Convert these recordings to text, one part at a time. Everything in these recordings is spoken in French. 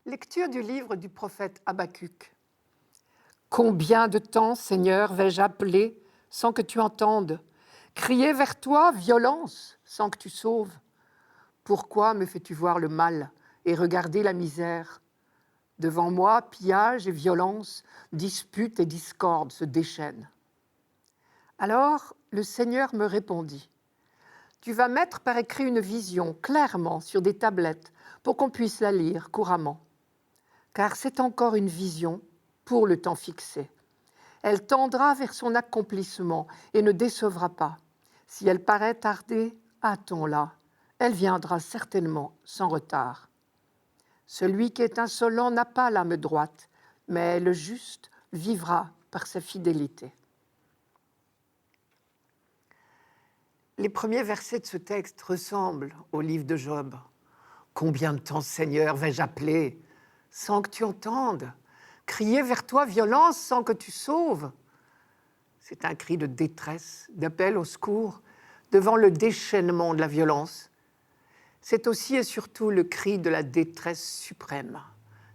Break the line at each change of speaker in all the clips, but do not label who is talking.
Lecture du livre du prophète Habacuc. Combien de temps, Seigneur, vais-je appeler sans que tu entendes, crier vers toi violence sans que tu sauves? Pourquoi me fais-tu voir le mal et regarder la misère? Devant moi, pillage et violence, dispute et discorde se déchaînent. Alors le Seigneur me répondit, tu vas mettre par écrit une vision clairement sur des tablettes pour qu'on puisse la lire couramment. Car c'est encore une vision pour le temps fixé. Elle tendra vers son accomplissement et ne décevra pas. Si elle paraît tarder, attends-la. Elle viendra certainement sans retard. Celui qui est insolent n'a pas l'âme droite, mais le juste vivra par sa fidélité. Les premiers versets de ce texte ressemblent au livre de Job. Combien de temps, Seigneur, vais-je appeler sans que tu entendes, crier vers toi violence sans que tu sauves? C'est un cri de détresse, d'appel au secours devant le déchaînement de la violence. C'est aussi et surtout le cri de la détresse suprême,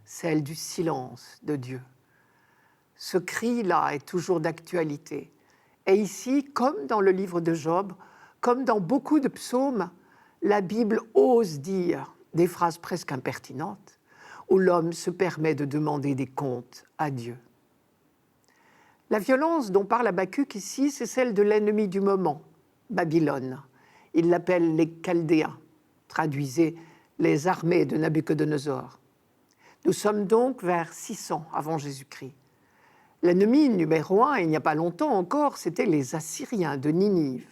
celle du silence de Dieu. Ce cri-là est toujours d'actualité. Et ici, comme dans le livre de Job, comme dans beaucoup de psaumes, la Bible ose dire des phrases presque impertinentes, où l'homme se permet de demander des comptes à Dieu. La violence dont parle Habacuc ici, c'est celle de l'ennemi du moment, Babylone. Il l'appelle les Chaldéens, traduisez les armées de Nabuchodonosor. Nous sommes donc vers 600 avant Jésus-Christ. L'ennemi numéro 1, il n'y a pas longtemps encore, c'était les Assyriens de Ninive.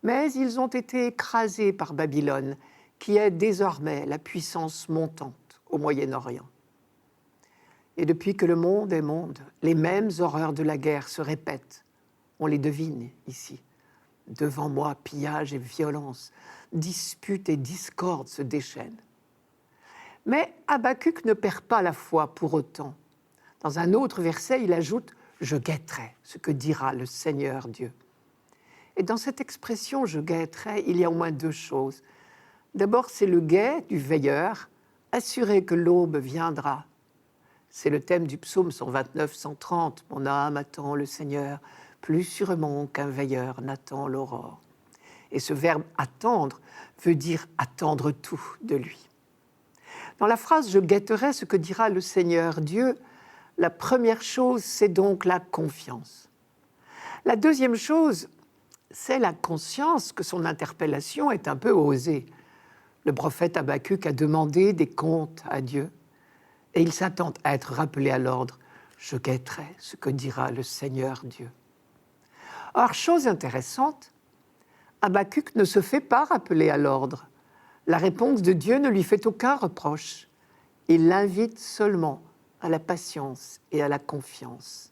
Mais ils ont été écrasés par Babylone, qui est désormais la puissance montante au Moyen-Orient. Et depuis que le monde est monde, les mêmes horreurs de la guerre se répètent. On les devine ici. Devant moi, pillage et violence, dispute et discorde se déchaînent. Mais Habacuc ne perd pas la foi pour autant. Dans un autre verset, il ajoute « Je guetterai ce que dira le Seigneur Dieu ». Et dans cette expression « je guetterai », il y a au moins deux choses. D'abord, c'est le guet du veilleur, assuré que l'aube viendra. C'est le thème du psaume 129, 130. « Mon âme attend le Seigneur, plus sûrement qu'un veilleur n'attend l'aurore. » Et ce verbe « attendre » veut dire attendre tout de lui. Dans la phrase « je guetterai ce que dira le Seigneur Dieu », la première chose, c'est donc la confiance. La deuxième chose, c'est la conscience que son interpellation est un peu osée. Le prophète Habacuc a demandé des comptes à Dieu et il s'attend à être rappelé à l'ordre. Je guetterai ce que dira le Seigneur Dieu. Or, chose intéressante, Habacuc ne se fait pas rappeler à l'ordre. La réponse de Dieu ne lui fait aucun reproche. Il l'invite seulement à la patience et à la confiance.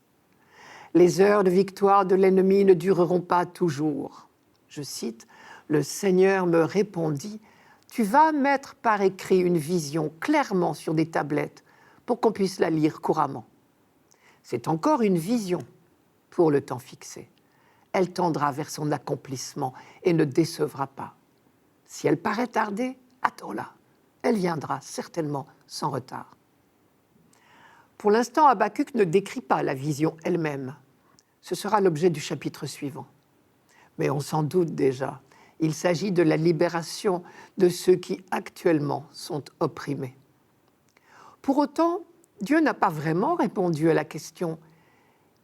Les heures de victoire de l'ennemi ne dureront pas toujours. Je cite, « Le Seigneur me répondit, tu vas mettre par écrit une vision clairement sur des tablettes pour qu'on puisse la lire couramment. » C'est encore une vision pour le temps fixé. Elle tendra vers son accomplissement et ne décevra pas. Si elle paraît tarder, attends-la. Elle viendra certainement sans retard. Pour l'instant, Habacuc ne décrit pas la vision elle-même. Ce sera l'objet du chapitre suivant. Mais on s'en doute déjà, il s'agit de la libération de ceux qui actuellement sont opprimés. Pour autant, Dieu n'a pas vraiment répondu à la question.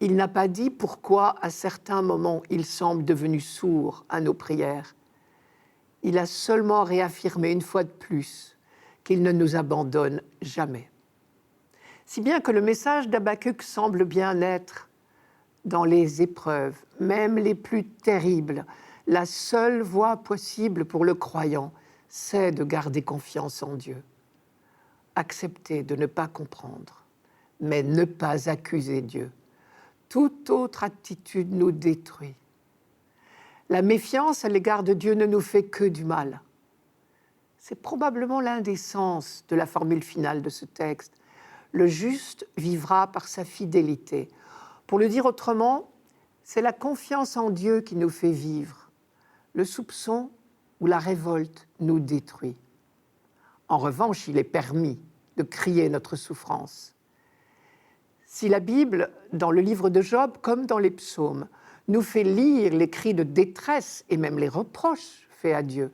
Il n'a pas dit pourquoi, à certains moments, il semble devenu sourd à nos prières. Il a seulement réaffirmé une fois de plus qu'il ne nous abandonne jamais. Si bien que le message d'Habacuc semble bien être dans les épreuves, même les plus terribles, la seule voie possible pour le croyant, c'est de garder confiance en Dieu. Accepter de ne pas comprendre, mais ne pas accuser Dieu. Toute autre attitude nous détruit. La méfiance à l'égard de Dieu ne nous fait que du mal. C'est probablement l'un des sens de la formule finale de ce texte. Le juste vivra par sa fidélité. Pour le dire autrement, c'est la confiance en Dieu qui nous fait vivre. Le soupçon ou la révolte nous détruit. En revanche, il est permis de crier notre souffrance. Si la Bible, dans le livre de Job, comme dans les psaumes, nous fait lire les cris de détresse et même les reproches faits à Dieu,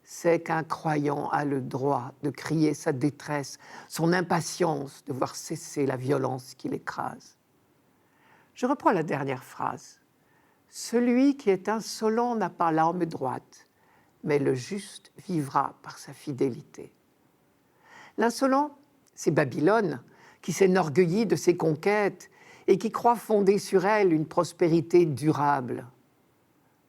c'est qu'un croyant a le droit de crier sa détresse, son impatience de voir cesser la violence qui l'écrase. Je reprends la dernière phrase. Celui qui est insolent n'a pas l'arme droite, mais le juste vivra par sa fidélité. L'insolent, c'est Babylone, qui s'enorgueillit de ses conquêtes et qui croit fonder sur elle une prospérité durable.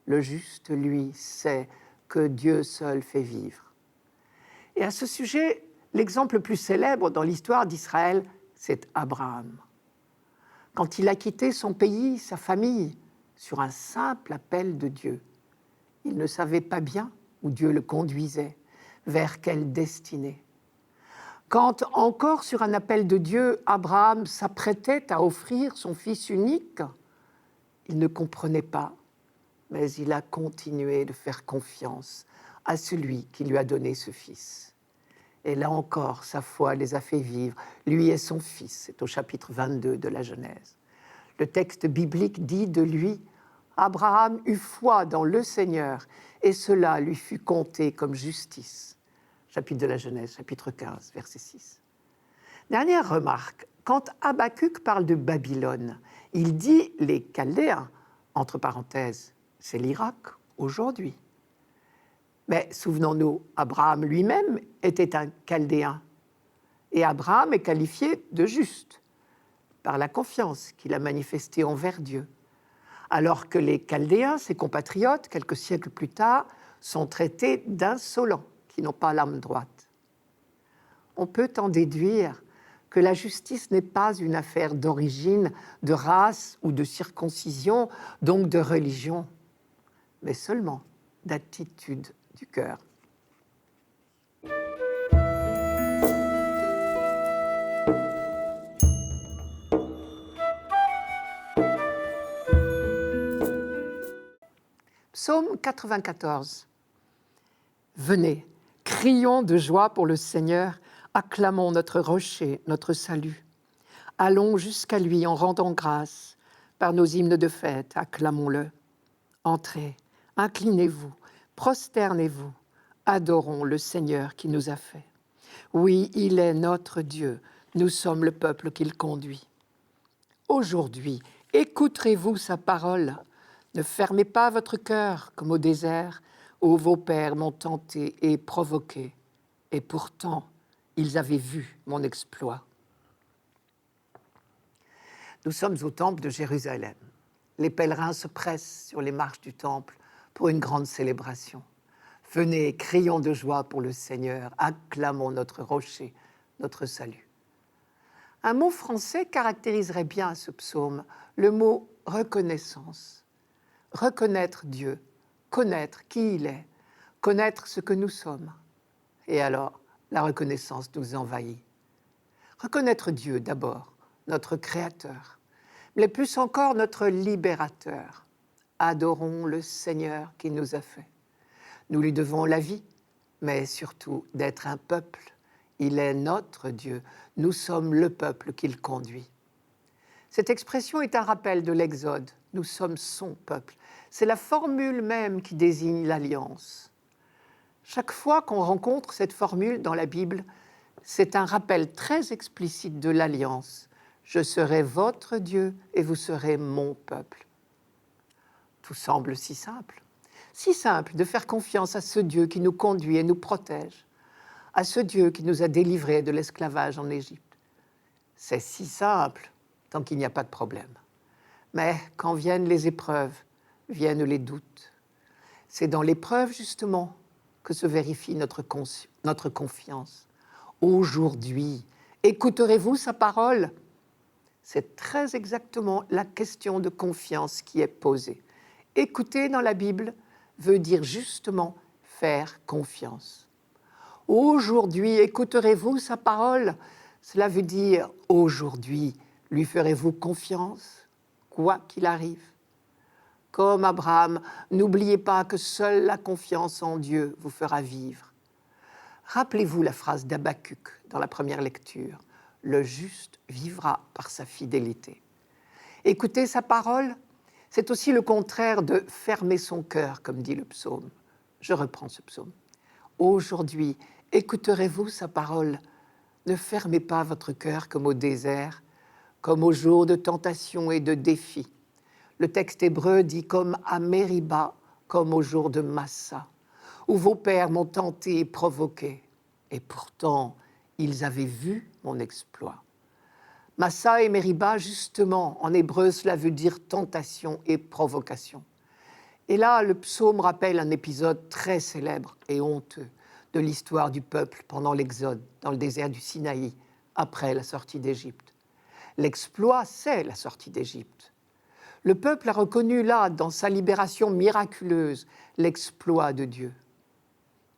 Le juste, lui, sait que Dieu seul fait vivre. Et à ce sujet, l'exemple le plus célèbre dans l'histoire d'Israël, c'est Abraham. Quand il a quitté son pays, sa famille, sur un simple appel de Dieu, il ne savait pas bien où Dieu le conduisait, vers quelle destinée. Quand, encore sur un appel de Dieu, Abraham s'apprêtait à offrir son fils unique, il ne comprenait pas, mais il a continué de faire confiance à celui qui lui a donné ce fils. Et là encore, sa foi les a fait vivre, lui et son fils. C'est au chapitre 22 de la Genèse. Le texte biblique dit de lui, « Abraham eut foi dans le Seigneur, et cela lui fut compté comme justice. » Chapitre de la Genèse, chapitre 15, verset 6. Dernière remarque, quand Habakkuk parle de Babylone, il dit les Chaldéens, entre parenthèses, c'est l'Irak aujourd'hui. Mais souvenons-nous, Abraham lui-même était un Chaldéen. Et Abraham est qualifié de juste par la confiance qu'il a manifestée envers Dieu. Alors que les Chaldéens, ses compatriotes, quelques siècles plus tard, sont traités d'insolents, qui n'ont pas l'âme droite. On peut en déduire que la justice n'est pas une affaire d'origine, de race ou de circoncision, donc de religion, mais seulement d'attitude du cœur. Psaume 94. Venez, crions de joie pour le Seigneur, acclamons notre rocher, notre salut. Allons jusqu'à lui en rendant grâce, par nos hymnes de fête, acclamons-le. Entrez, inclinez-vous, prosternez-vous, adorons le Seigneur qui nous a fait. Oui, il est notre Dieu, nous sommes le peuple qu'il conduit. Aujourd'hui, écouterez-vous sa parole. Ne fermez pas votre cœur comme au désert, où vos pères m'ont tenté et provoqué. Et pourtant, ils avaient vu mon exploit. Nous sommes au temple de Jérusalem. Les pèlerins se pressent sur les marches du temple pour une grande célébration. Venez, crions de joie pour le Seigneur, acclamons notre rocher, notre salut. Un mot français caractériserait bien ce psaume, le mot reconnaissance. Reconnaître Dieu, connaître qui il est, connaître ce que nous sommes. Et alors, la reconnaissance nous envahit. Reconnaître Dieu d'abord, notre Créateur, mais plus encore notre Libérateur. Adorons le Seigneur qui nous a fait. Nous lui devons la vie, mais surtout d'être un peuple. Il est notre Dieu, nous sommes le peuple qu'il conduit. Cette expression est un rappel de l'Exode, nous sommes son peuple. C'est la formule même qui désigne l'alliance. Chaque fois qu'on rencontre cette formule dans la Bible, c'est un rappel très explicite de l'alliance. Je serai votre Dieu et vous serez mon peuple. Tout semble si simple de faire confiance à ce Dieu qui nous conduit et nous protège, à ce Dieu qui nous a délivrés de l'esclavage en Égypte. C'est si simple tant qu'il n'y a pas de problème. Mais quand viennent les épreuves, viennent les doutes. C'est dans l'épreuve, justement, que se vérifie notre confiance. Aujourd'hui, écouterez-vous sa parole ? C'est très exactement la question de confiance qui est posée. Écouter dans la Bible veut dire justement faire confiance. Aujourd'hui, écouterez-vous sa parole ? Cela veut dire aujourd'hui, lui ferez-vous confiance, quoi qu'il arrive ? Comme Abraham, n'oubliez pas que seule la confiance en Dieu vous fera vivre. Rappelez-vous la phrase d'Habakkuk dans la première lecture. « Le juste vivra par sa fidélité ». Écouter sa parole, c'est aussi le contraire de fermer son cœur, comme dit le psaume. Je reprends ce psaume. « Aujourd'hui, écouterez-vous sa parole ? Ne fermez pas votre cœur comme au désert, comme au jour de tentation et de défi. » Le texte hébreu dit comme à Mériba, comme au jour de Massa, où vos pères m'ont tenté et provoqué, et pourtant ils avaient vu mon exploit. Massa et Mériba, justement, en hébreu, cela veut dire tentation et provocation. Et là, le psaume rappelle un épisode très célèbre et honteux de l'histoire du peuple pendant l'exode dans le désert du Sinaï, après la sortie d'Égypte. L'exploit, c'est la sortie d'Égypte. Le peuple a reconnu là, dans sa libération miraculeuse, l'exploit de Dieu.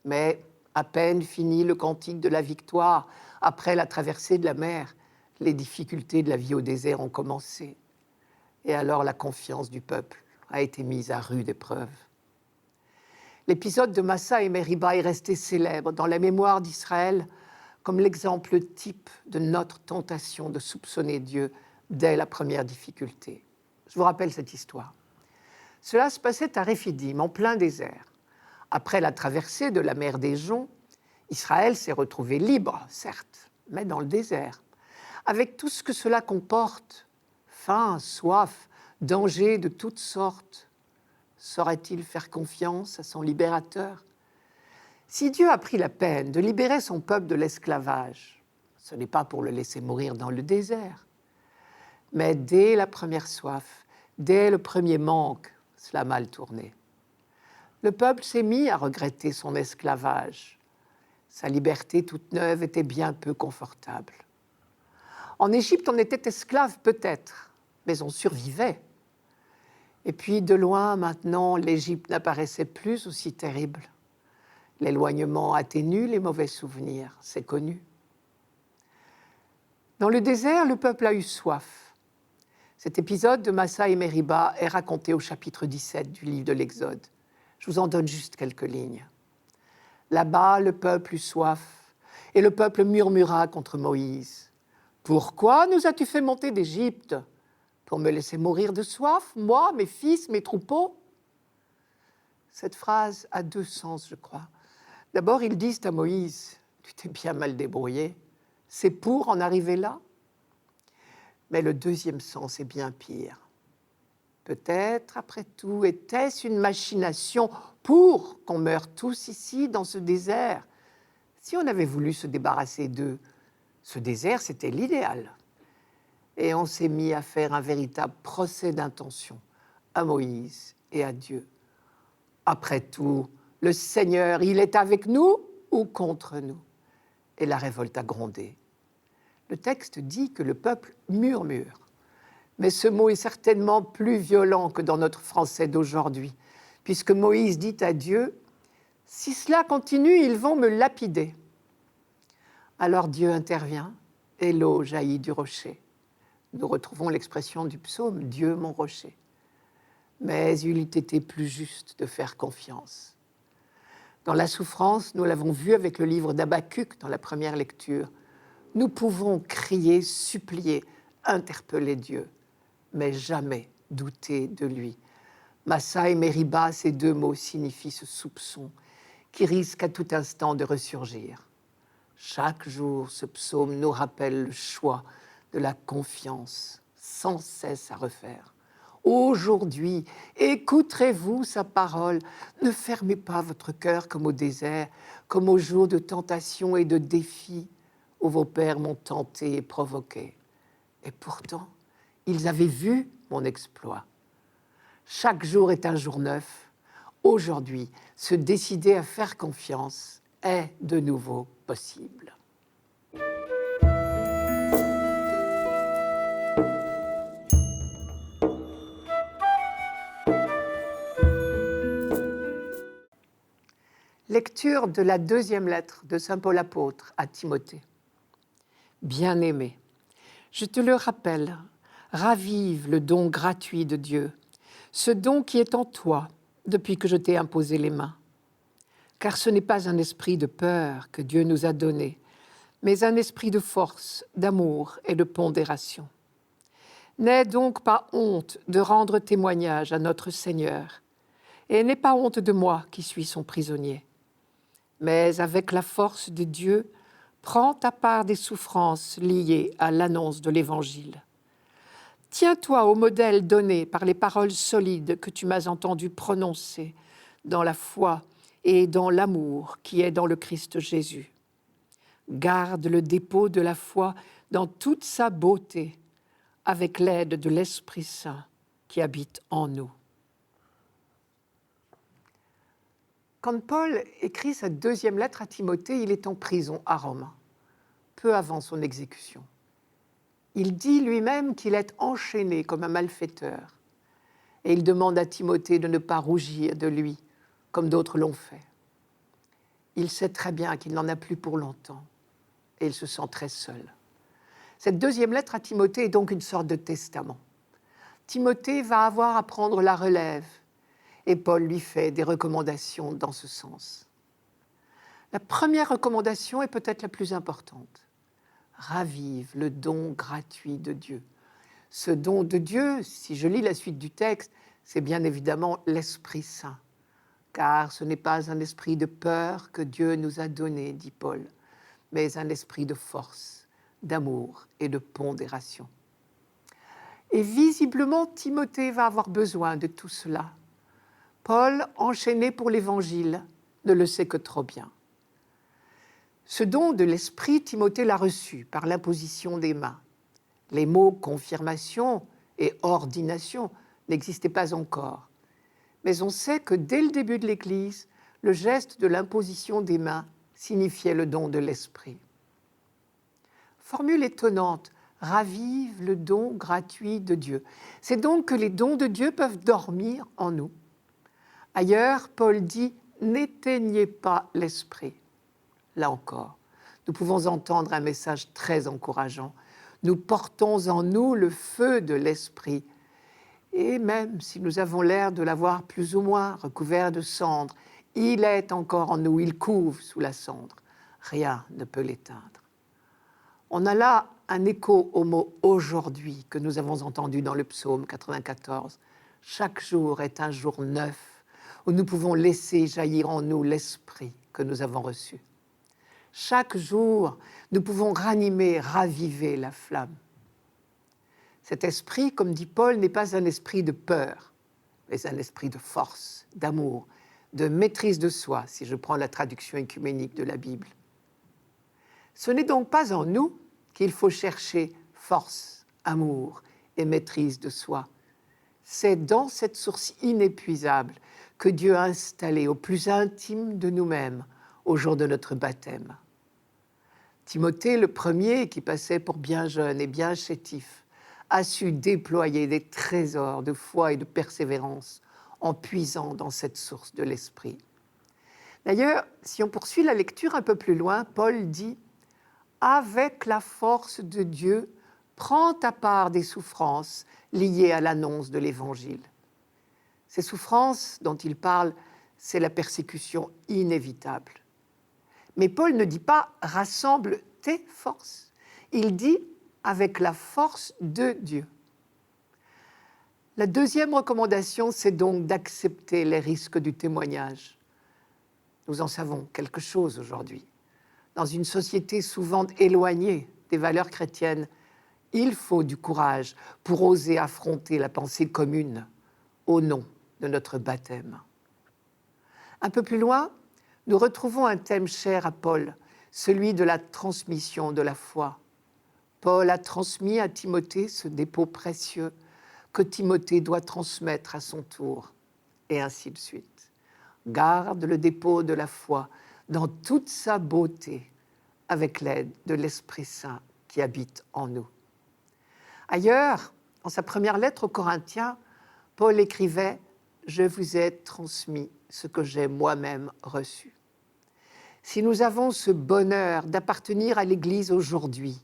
Mais à peine fini le cantique de la victoire, après la traversée de la mer, les difficultés de la vie au désert ont commencé. Et alors la confiance du peuple a été mise à rude épreuve. L'épisode de Massa et Mériba est resté célèbre dans la mémoire d'Israël comme l'exemple type de notre tentation de soupçonner Dieu dès la première difficulté. Je vous rappelle cette histoire. Cela se passait à Réphidim, en plein désert. Après la traversée de la mer des Joncs, Israël s'est retrouvé libre, certes, mais dans le désert, avec tout ce que cela comporte, faim, soif, danger de toutes sortes. Saurait-il faire confiance à son libérateur ? Si Dieu a pris la peine de libérer son peuple de l'esclavage, ce n'est pas pour le laisser mourir dans le désert. Mais dès la première soif, dès le premier manque, cela a mal tourné. Le peuple s'est mis à regretter son esclavage. Sa liberté toute neuve était bien peu confortable. En Égypte, on était esclave peut-être, mais on survivait. Et puis de loin, maintenant, l'Égypte n'apparaissait plus aussi terrible. L'éloignement atténue les mauvais souvenirs, c'est connu. Dans le désert, le peuple a eu soif. Cet épisode de Massa et Mériba est raconté au chapitre 17 du livre de l'Exode. Je vous en donne juste quelques lignes. Là-bas, le peuple eut soif, et le peuple murmura contre Moïse. « Pourquoi nous as-tu fait monter d'Égypte ? Pour me laisser mourir de soif, moi, mes fils, mes troupeaux ?» Cette phrase a deux sens, je crois. D'abord, ils disent à Moïse, « Tu t'es bien mal débrouillé, c'est pour en arriver là ?» Mais le deuxième sens est bien pire. Peut-être, après tout, était-ce une machination pour qu'on meure tous ici, dans ce désert ? Si on avait voulu se débarrasser d'eux, ce désert, c'était l'idéal. Et on s'est mis à faire un véritable procès d'intention à Moïse et à Dieu. Après tout, le Seigneur, il est avec nous ou contre nous ? Et la révolte a grondé. Le texte dit que le peuple murmure. Mais ce mot est certainement plus violent que dans notre français d'aujourd'hui, puisque Moïse dit à Dieu, « Si cela continue, ils vont me lapider. » Alors Dieu intervient et l'eau jaillit du rocher. Nous retrouvons l'expression du psaume « Dieu mon rocher ». Mais il eût été plus juste de faire confiance. Dans la souffrance, nous l'avons vu avec le livre d'Habakkuk dans la première lecture, nous pouvons crier, supplier, interpeller Dieu, mais jamais douter de lui. Massa et Mériba, ces deux mots signifient ce soupçon qui risque à tout instant de ressurgir. Chaque jour, ce psaume nous rappelle le choix de la confiance, sans cesse à refaire. Aujourd'hui, écouterez-vous sa parole. Ne fermez pas votre cœur comme au désert, comme au jour de tentation et de défi, où vos pères m'ont tenté et provoqué. Et pourtant, ils avaient vu mon exploit. Chaque jour est un jour neuf. Aujourd'hui, se décider à faire confiance est de nouveau possible. Lecture de la deuxième lettre de saint Paul apôtre à Timothée. Bien-aimé, je te le rappelle, ravive le don gratuit de Dieu, ce don qui est en toi depuis que je t'ai imposé les mains. car ce n'est pas un esprit de peur que Dieu nous a donné, mais un esprit de force, d'amour et de pondération. N'aie donc pas honte de rendre témoignage à notre Seigneur, et n'aie pas honte de moi qui suis son prisonnier. Mais avec la force de Dieu, prends ta part des souffrances liées à l'annonce de l'Évangile. Tiens-toi au modèle donné par les paroles solides que tu m'as entendu prononcer dans la foi et dans l'amour qui est dans le Christ Jésus. Garde le dépôt de la foi dans toute sa beauté, avec l'aide de l'Esprit Saint qui habite en nous. Quand Paul écrit sa deuxième lettre à Timothée, il est en prison à Rome, peu avant son exécution. Il dit lui-même qu'il est enchaîné comme un malfaiteur, et il demande à Timothée de ne pas rougir de lui, comme d'autres l'ont fait. Il sait très bien qu'il n'en a plus pour longtemps, et il se sent très seul. Cette deuxième lettre à Timothée est donc une sorte de testament. Timothée va avoir à prendre la relève, et Paul lui fait des recommandations dans ce sens. La première recommandation est peut-être la plus importante. Ravive le don gratuit de Dieu. Ce don de Dieu, si je lis la suite du texte, c'est bien évidemment l'Esprit Saint. Car ce n'est pas un esprit de peur que Dieu nous a donné, dit Paul, mais un esprit de force, d'amour et de pondération. Et visiblement, Timothée va avoir besoin de tout cela. Paul, enchaîné pour l'Évangile, ne le sait que trop bien. Ce don de l'Esprit, Timothée l'a reçu par l'imposition des mains. Les mots confirmation et ordination n'existaient pas encore. Mais on sait que dès le début de l'Église, le geste de l'imposition des mains signifiait le don de l'Esprit. Formule étonnante, ravive le don gratuit de Dieu. C'est donc que les dons de Dieu peuvent dormir en nous. Ailleurs, Paul dit « n'éteignez pas l'Esprit ». Là encore, nous pouvons entendre un message très encourageant. Nous portons en nous le feu de l'Esprit. Et même si nous avons l'air de l'avoir plus ou moins recouvert de cendre, il est encore en nous, il couve sous la cendre. Rien ne peut l'éteindre. On a là un écho au mot « aujourd'hui » que nous avons entendu dans le psaume 94. Chaque jour est un jour neuf où nous pouvons laisser jaillir en nous l'Esprit que nous avons reçu. Chaque jour, nous pouvons ranimer, raviver la flamme. Cet esprit, comme dit Paul, n'est pas un esprit de peur, mais un esprit de force, d'amour, de maîtrise de soi, si je prends la traduction œcuménique de la Bible. Ce n'est donc pas en nous qu'il faut chercher force, amour et maîtrise de soi. C'est dans cette source inépuisable que Dieu a installée au plus intime de nous-mêmes au jour de notre baptême. Timothée, le premier, qui passait pour bien jeune et bien chétif, a su déployer des trésors de foi et de persévérance en puisant dans cette source de l'Esprit. D'ailleurs, si on poursuit la lecture un peu plus loin, Paul dit « Avec la force de Dieu, prends ta part des souffrances liées à l'annonce de l'Évangile. » Ces souffrances dont il parle, c'est la persécution inévitable. Mais Paul ne dit pas « rassemble tes forces ». Il dit « avec la force de Dieu ». La deuxième recommandation, c'est donc d'accepter les risques du témoignage. Nous en savons quelque chose aujourd'hui. Dans une société souvent éloignée des valeurs chrétiennes, il faut du courage pour oser affronter la pensée commune au nom de notre baptême. Un peu plus loin, nous retrouvons un thème cher à Paul, celui de la transmission de la foi. Paul a transmis à Timothée ce dépôt précieux que Timothée doit transmettre à son tour, et ainsi de suite. Garde le dépôt de la foi dans toute sa beauté, avec l'aide de l'Esprit Saint qui habite en nous. Ailleurs, dans sa première lettre aux Corinthiens, Paul écrivait « Je vous ai transmis ce que j'ai moi-même reçu ». Si nous avons ce bonheur d'appartenir à l'Église aujourd'hui,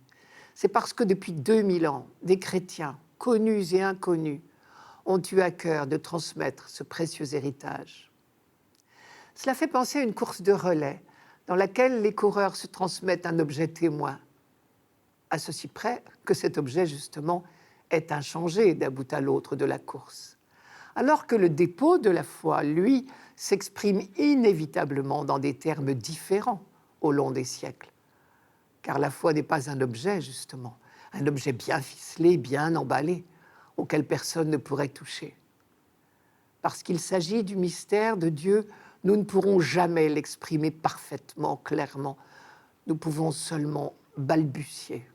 c'est parce que depuis 2000 ans, des chrétiens, connus et inconnus, ont eu à cœur de transmettre ce précieux héritage. Cela fait penser à une course de relais dans laquelle les coureurs se transmettent un objet témoin, à ceci près que cet objet, justement, est inchangé d'un bout à l'autre de la course. Alors que le dépôt de la foi, lui, s'exprime inévitablement dans des termes différents au long des siècles. Car la foi n'est pas un objet, justement, un objet bien ficelé, bien emballé, auquel personne ne pourrait toucher. Parce qu'il s'agit du mystère de Dieu, nous ne pourrons jamais l'exprimer parfaitement, clairement. Nous pouvons seulement balbutier,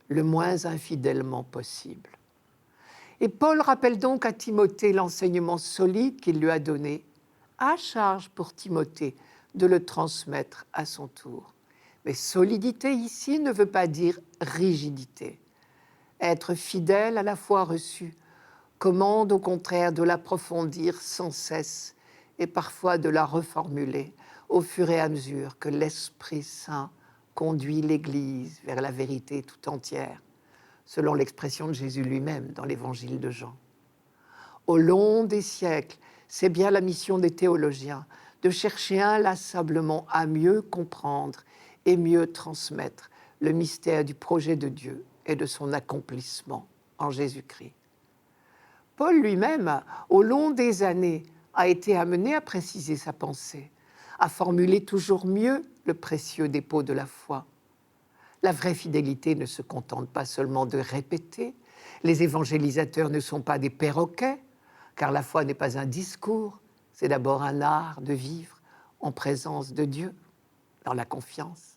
le moins infidèlement possible. Et Paul rappelle donc à Timothée l'enseignement solide qu'il lui a donné, à charge pour Timothée de le transmettre à son tour. Mais solidité ici ne veut pas dire rigidité. Être fidèle à la foi reçue commande au contraire de l'approfondir sans cesse et parfois de la reformuler au fur et à mesure que l'Esprit Saint conduit l'Église vers la vérité tout entière, selon l'expression de Jésus lui-même dans l'Évangile de Jean. Au long des siècles, c'est bien la mission des théologiens de chercher inlassablement à mieux comprendre et mieux transmettre le mystère du projet de Dieu et de son accomplissement en Jésus-Christ. Paul lui-même, au long des années, a été amené à préciser sa pensée, à formuler toujours mieux le précieux dépôt de la foi. La vraie fidélité ne se contente pas seulement de répéter. Les évangélisateurs ne sont pas des perroquets, car la foi n'est pas un discours, c'est d'abord un art de vivre en présence de Dieu, dans la confiance.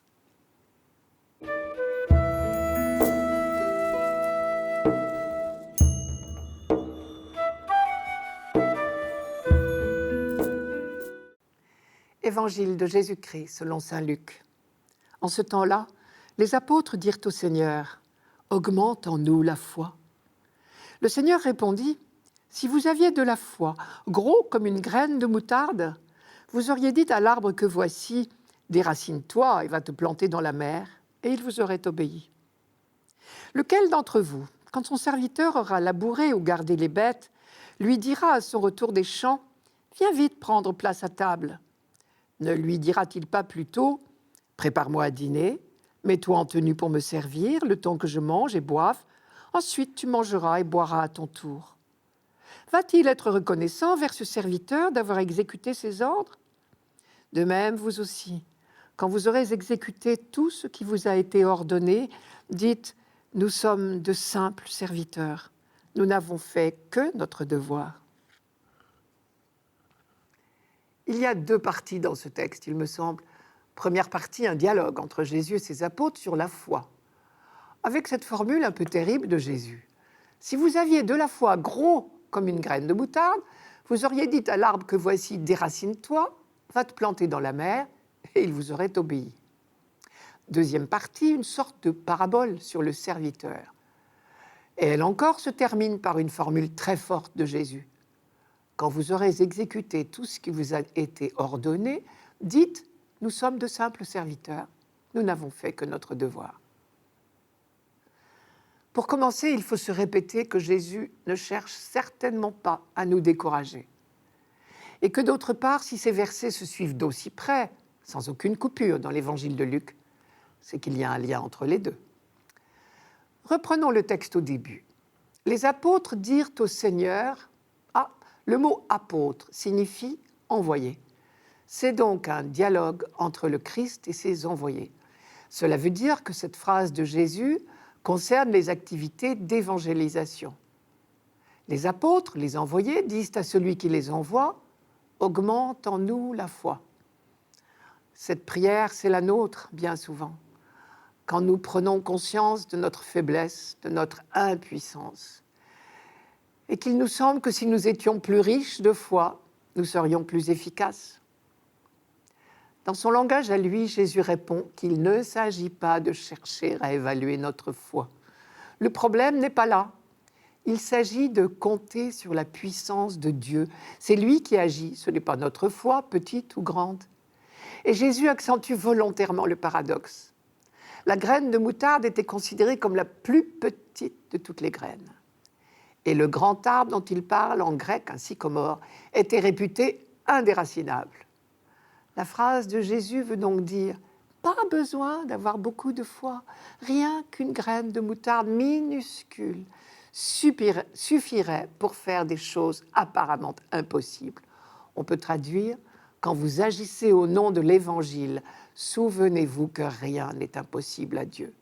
Évangile de Jésus-Christ selon saint Luc. En ce temps-là, les apôtres dirent au Seigneur, « Augmente en nous la foi. » Le Seigneur répondit, « Si vous aviez de la foi, gros comme une graine de moutarde, vous auriez dit à l'arbre que voici, déracine-toi et va te planter dans la mer, et il vous aurait obéi. Lequel d'entre vous, quand son serviteur aura labouré ou gardé les bêtes, lui dira à son retour des champs, « Viens vite prendre place à table » Ne lui dira-t-il pas plutôt « Prépare-moi à dîner, mets-toi en tenue pour me servir, le temps que je mange et boive, ensuite tu mangeras et boiras à ton tour. » Va-t-il être reconnaissant vers ce serviteur d'avoir exécuté ses ordres? De même, vous aussi, quand vous aurez exécuté tout ce qui vous a été ordonné, dites « Nous sommes de simples serviteurs, nous n'avons fait que notre devoir. » Il y a deux parties dans ce texte, il me semble. Première partie, un dialogue entre Jésus et ses apôtres sur la foi. Avec cette formule un peu terrible de Jésus. Si vous aviez de la foi gros comme une graine de moutarde, vous auriez dit à l'arbre que voici, déracine-toi, va te planter dans la mer, et il vous aurait obéi. Deuxième partie, une sorte de parabole sur le serviteur. Et elle encore se termine par une formule très forte de Jésus. Quand vous aurez exécuté tout ce qui vous a été ordonné, dites « Nous sommes de simples serviteurs, nous n'avons fait que notre devoir. » Pour commencer, il faut se répéter que Jésus ne cherche certainement pas à nous décourager. Et que d'autre part, si ces versets se suivent d'aussi près, sans aucune coupure dans l'évangile de Luc, c'est qu'il y a un lien entre les deux. Reprenons le texte au début. Les apôtres dirent au Seigneur, le mot « apôtre » signifie « envoyé ». C'est donc un dialogue entre le Christ et ses envoyés. Cela veut dire que cette phrase de Jésus concerne les activités d'évangélisation. Les apôtres, les envoyés, disent à celui qui les envoie « augmente en nous la foi ». Cette prière, c'est la nôtre, bien souvent, quand nous prenons conscience de notre faiblesse, de notre impuissance, et qu'il nous semble que si nous étions plus riches de foi, nous serions plus efficaces. Dans son langage à lui, Jésus répond qu'il ne s'agit pas de chercher à évaluer notre foi. Le problème n'est pas là. Il s'agit de compter sur la puissance de Dieu. C'est lui qui agit, ce n'est pas notre foi, petite ou grande. Et Jésus accentue volontairement le paradoxe. La graine de moutarde était considérée comme la plus petite de toutes les graines. Et le grand arbre dont il parle en grec, un sycomore, était réputé indéracinable. La phrase de Jésus veut donc dire « Pas besoin d'avoir beaucoup de foi, rien qu'une graine de moutarde minuscule suffirait pour faire des choses apparemment impossibles. » On peut traduire « Quand vous agissez au nom de l'Évangile, souvenez-vous que rien n'est impossible à Dieu. »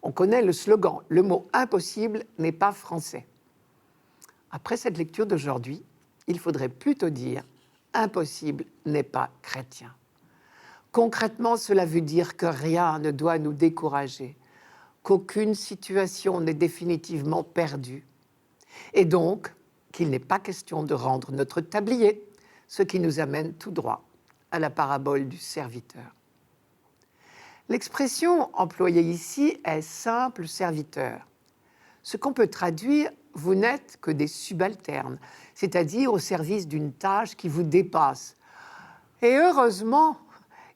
On connaît le slogan « Le mot impossible n'est pas français ». Après cette lecture d'aujourd'hui, il faudrait plutôt dire « Impossible n'est pas chrétien ». Concrètement, cela veut dire que rien ne doit nous décourager, qu'aucune situation n'est définitivement perdue, et donc qu'il n'est pas question de rendre notre tablier, ce qui nous amène tout droit à la parabole du serviteur. L'expression employée ici est « simple serviteur », ce qu'on peut traduire « vous n'êtes que des subalternes », c'est-à-dire au service d'une tâche qui vous dépasse. Et heureusement,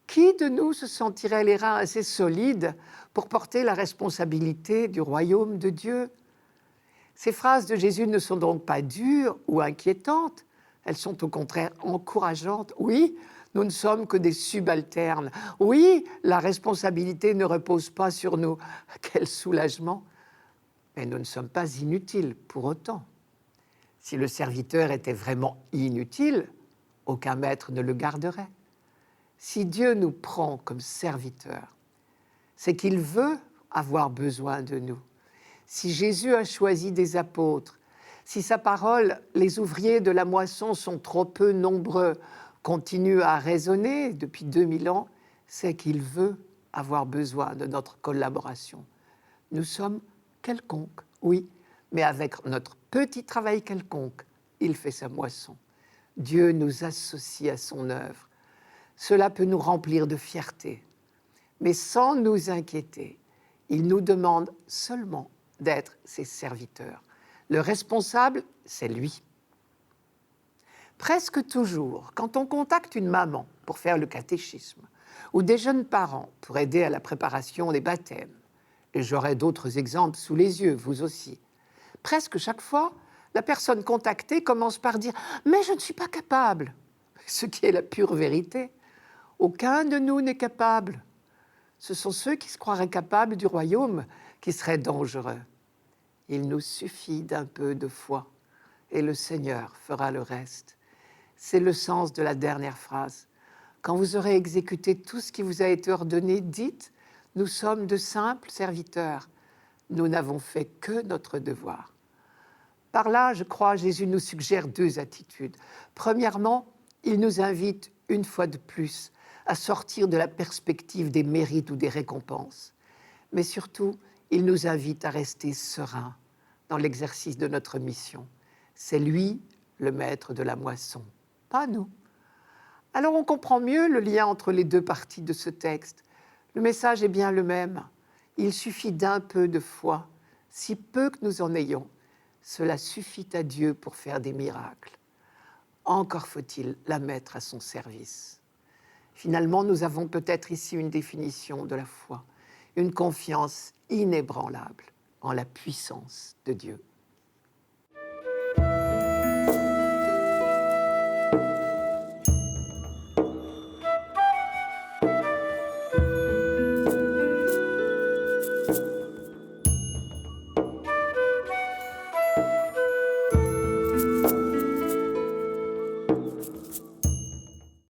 qui de nous se sentirait les reins assez solides pour porter la responsabilité du royaume de Dieu? Ces phrases de Jésus ne sont donc pas dures ou inquiétantes, elles sont au contraire encourageantes. Oui, nous ne sommes que des subalternes. Oui, la responsabilité ne repose pas sur nous. Quel soulagement! Mais nous ne sommes pas inutiles pour autant. Si le serviteur était vraiment inutile, aucun maître ne le garderait. Si Dieu nous prend comme serviteurs, c'est qu'il veut avoir besoin de nous. Si Jésus a choisi des apôtres, si sa parole, les ouvriers de la moisson sont trop peu nombreux, continue à résonner depuis 2000 ans, c'est qu'il veut avoir besoin de notre collaboration. Nous sommes quelconques, oui, mais avec notre petit travail quelconque, il fait sa moisson. Dieu nous associe à son œuvre. Cela peut nous remplir de fierté, mais sans nous inquiéter, il nous demande seulement d'être ses serviteurs. Le responsable, c'est lui. Presque toujours, quand on contacte une maman pour faire le catéchisme, ou des jeunes parents pour aider à la préparation des baptêmes, et j'aurai d'autres exemples sous les yeux, vous aussi, presque chaque fois, la personne contactée commence par dire « mais je ne suis pas capable », ce qui est la pure vérité. Aucun de nous n'est capable. Ce sont ceux qui se croiraient capables du royaume qui seraient dangereux. Il nous suffit d'un peu de foi et le Seigneur fera le reste. C'est le sens de la dernière phrase. Quand vous aurez exécuté tout ce qui vous a été ordonné, dites « Nous sommes de simples serviteurs. Nous n'avons fait que notre devoir. » Par là, je crois, Jésus nous suggère deux attitudes. Premièrement, il nous invite une fois de plus à sortir de la perspective des mérites ou des récompenses. Mais surtout, il nous invite à rester sereins dans l'exercice de notre mission. C'est lui le maître de la moisson, pas nous. Alors on comprend mieux le lien entre les deux parties de ce texte. Le message est bien le même. Il suffit d'un peu de foi, si peu que nous en ayons. Cela suffit à Dieu pour faire des miracles. Encore faut-il la mettre à son service. Finalement, nous avons peut-être ici une définition de la foi, une confiance inébranlable en la puissance de Dieu.